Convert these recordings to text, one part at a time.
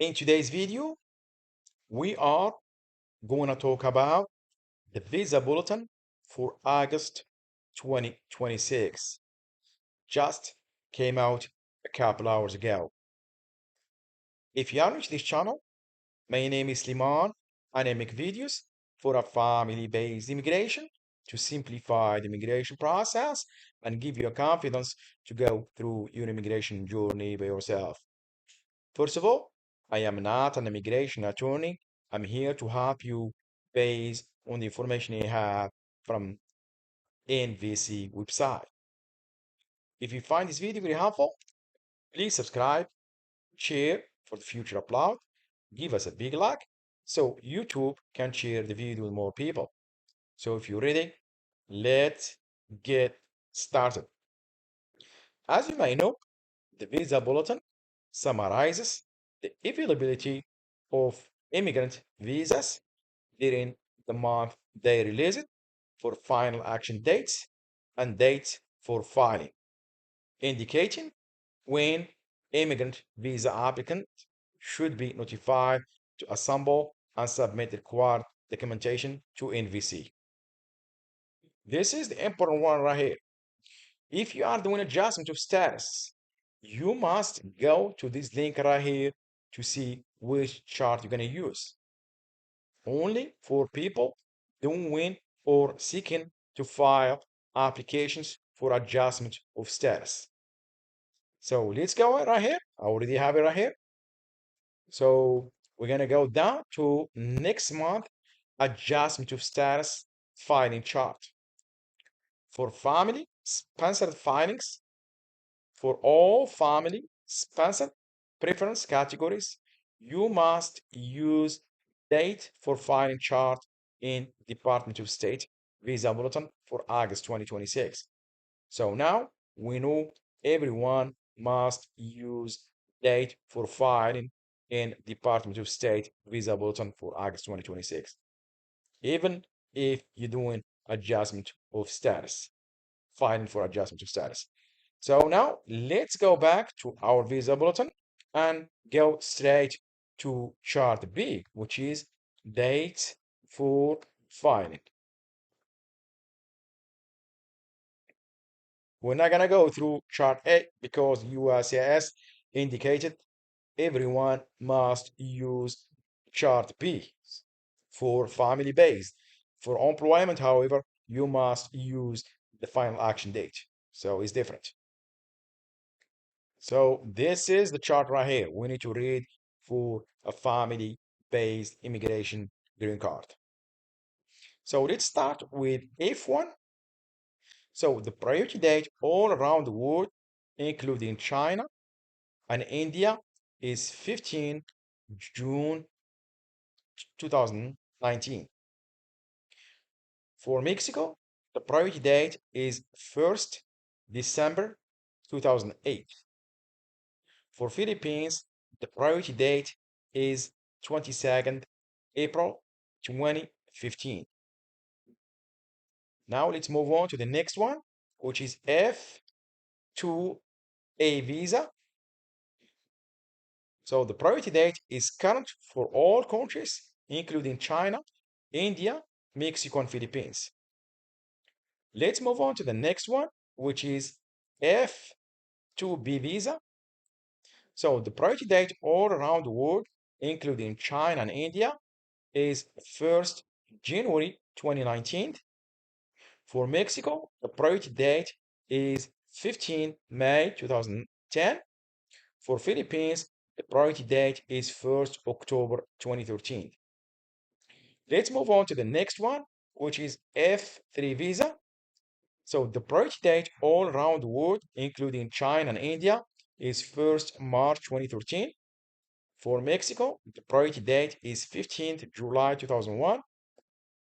In today's video, we are going to talk about the Visa Bulletin for August 2026. Just came out a couple hours ago. If you are new to this channel, my name is Liman and I make videos for a family-based immigration to simplify the immigration process and give you a confidence to go through your immigration journey by yourself. First of all, I am not an immigration attorney. I'm here to help you based on the information you have from NVC website. If you find this video very helpful, please subscribe, share for the future upload, give us a big like so YouTube can share the video with more people. So if you're ready, let's get started. As you may know, the Visa Bulletin summarizes the availability of immigrant visas during the month they release it for final action dates and dates for filing, indicating when immigrant visa applicant should be notified to assemble and submit required documentation to NVC. This is the important one right here. If you are doing adjustment of status, you must go to this link right here to see which chart you're going to use. Only for people doing or seeking to file applications for adjustment of status. So let's go right here. I already have it right here. So we're going to go down to next month adjustment of status filing chart. For family sponsored filings, for all family sponsored preference categories, you must use date for filing chart in Department of State Visa Bulletin for August 2026. So now we know everyone must use date for filing in Department of State Visa Bulletin for August 2026, even if you're doing adjustment of status, filing for adjustment of status. So now let's go back to our Visa Bulletin and go straight to chart B, which is date for filing. We're not gonna go through chart A because USCIS indicated everyone must use chart B for family based. For employment, however, you must use the final action date. So it's different. So this is the chart right here. We need to read for a family-based immigration green card. So let's start with F1. So the priority date all around the world, including China and India, is 15 June 2019. For Mexico, the priority date is 1st December 2008. For Philippines, the priority date is 22nd April 2015. Now let's move on to the next one, which is F2A visa. So the priority date is current for all countries, including China, India, Mexico, and Philippines. Let's move on to the next one, which is F2B visa. So the priority date all around the world, including China and India, is 1st January 2019. For Mexico, the priority date is 15 May 2010. For Philippines, the priority date is 1st October 2013. Let's move on to the next one, which is F3 visa. So the priority date all around the world, including China and India, is 1st March 2013. For Mexico, the priority date is 15th July 2001.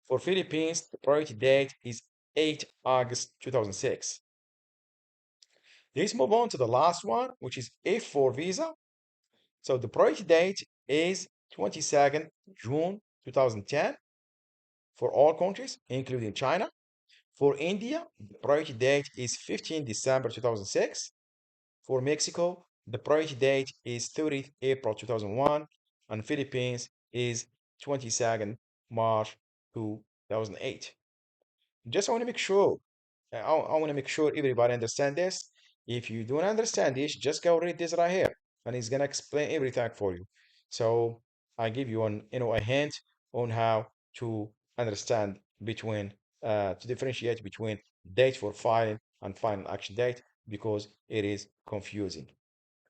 For Philippines, the priority date is 8 August 2006. Let's move on to the last one, which is F4 visa. So the priority date is 22nd June 2010 for all countries, including China. For India, the priority date is 15 December 2006. For Mexico, the priority date is 30th April 2001. and Philippines is 22nd March 2008. Just want to make sure, I want to make sure everybody understand this. If you don't understand this, just go read this right here, and it's gonna explain everything for you. So I give you a hint on how to understand between to differentiate between date for filing and final action date because it is confusing.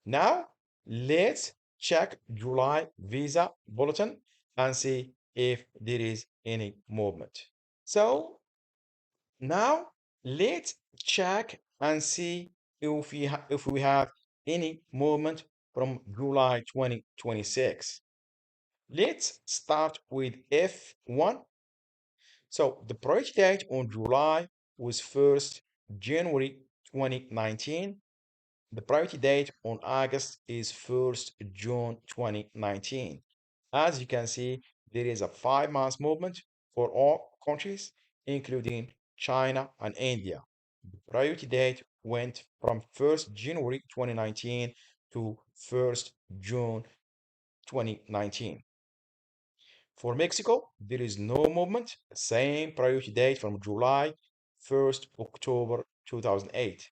Now let's check July visa bulletin and see if there is any movement. So now let's check and see if we have any movement from July 2026. Let's start with F1. So the priority date on July was 1st January 2019. The priority date on August is 1st June 2019. As you can see, there is a 5 month movement for all countries, including China and India. The priority date went from 1st January 2019 to 1st June 2019. For Mexico, there is no movement, same priority date from July 1st October 2008.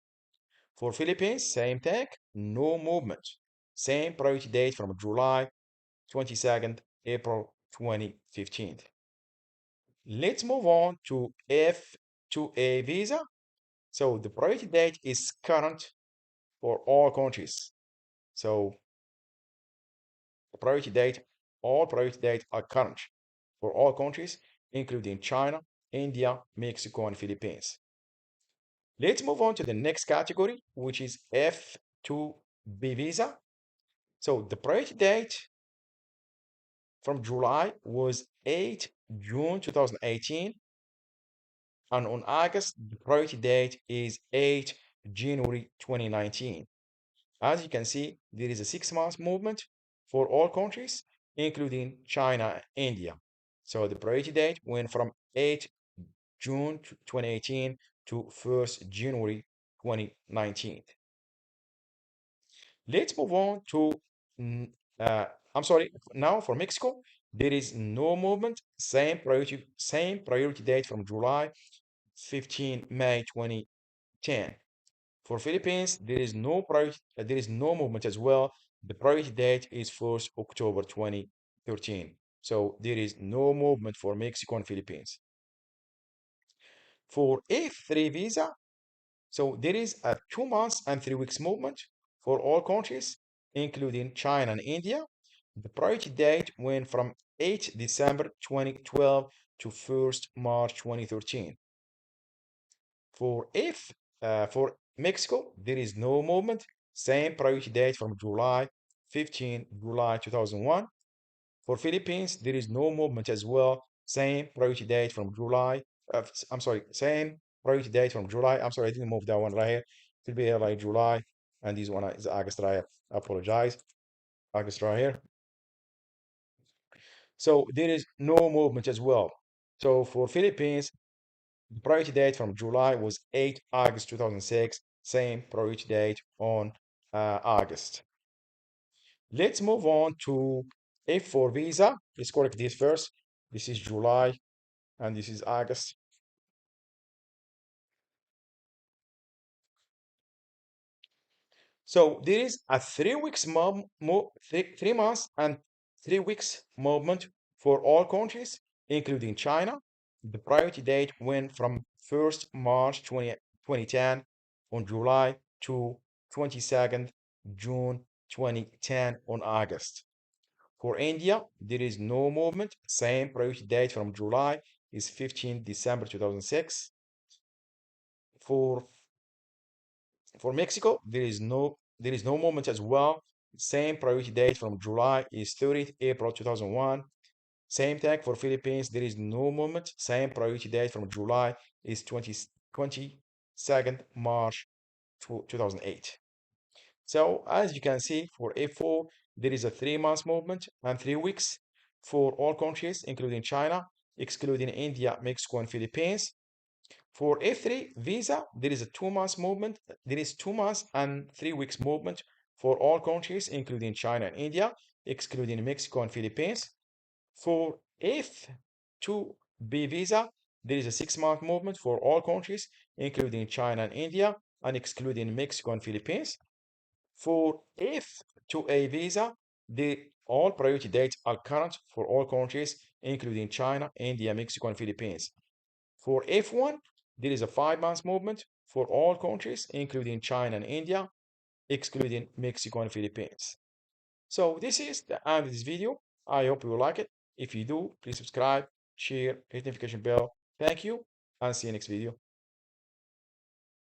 For Philippines, same thing, no movement. Same priority date from July 22nd, April 2015. Let's move on to F2A visa. So the priority date is current for all countries. So the priority date, all priority dates are current for all countries, including China, India, Mexico, and Philippines. Let's move on to the next category, which is F2B visa. So the priority date from July was 8 June 2018, and on August, the priority date is 8 January 2019. As you can see, there is a 6 month movement for all countries, including China and India. So the priority date went from 8 June 2018 to 1st January 2019. Let's move on to, I'm sorry, now for Mexico, there is no movement, same priority date from July 15 May 2010. For Philippines, there is no movement as well. The priority date is 1st October 2013. So there is no movement for Mexico and Philippines. For F3 visa, so there is a 2 months and 3 weeks movement for all countries, including China and India. The priority date went from 8 December 2012 to 1st March 2013. For Mexico, there is no movement. Same priority date from July 15, July 2001. For Philippines, there is no movement as well. Same priority date from July. I'm sorry, same priority date from July. I'm sorry, I didn't move that one right here. It will be here like July, and this one is August right here. I apologize. August right here. So there is no movement as well. So for Philippines, the priority date from July was 8 August 2006, same priority date on August. Let's move on to F4 visa. Let's correct this first. This is July and this is August. So there is a 3 weeks 3 months and 3 weeks movement for all countries, including China. The priority date went from 1st March 2010 on July to 22nd June 2010 on August. For India, there is no movement. Same priority date from July is 15 December 2006. For For Mexico, there is no movement as well. Same priority date from July is 30th April 2001. Same tag for Philippines, there is no movement. Same priority date from July is 22nd March 2008. So as you can see, for F4, there is a 3 month movement and 3 weeks for all countries, including China, excluding India, Mexico, and Philippines. For F3 visa, there is a 2 months movement. There is 2 months and 3 weeks movement for all countries, including China and India. excluding Mexico and Philippines. For F2B visa, there is a 6-month movement for all countries, including China and India, and excluding Mexico and Philippines. For F2A visa, all priority dates are current for all countries, including China, India, Mexico, and Philippines. For F1, there is a 5-month movement for all countries, including China and India, excluding Mexico and Philippines. So this is the end of this video. I hope you will like it. If you do, please subscribe, share, hit the notification bell. Thank you, and see you next video.